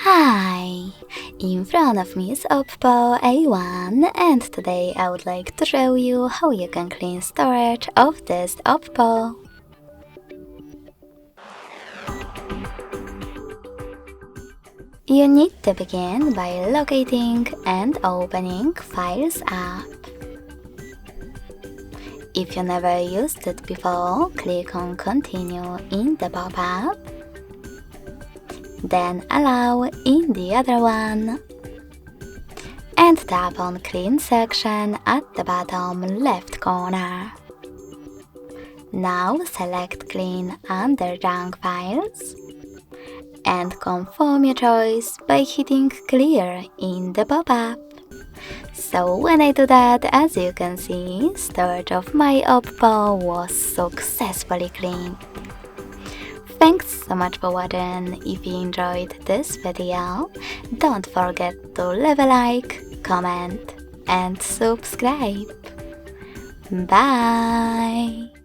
Hi! In front of me is Oppo A1 and today I would like to show you how you can clean storage of this Oppo. You need to begin by locating and opening Files app. If you never used it before, click on Continue in the pop-up. Then Allow in the other one. And tap on Clean section at the bottom left corner. Now select Clean under Junk Files and confirm your choice by hitting Clear in the pop-up. So when I do that, as you can see, storage of my Oppo was successfully cleaned. Thanks so much for watching. If you enjoyed this video, don't forget to leave a like, comment and subscribe. Bye!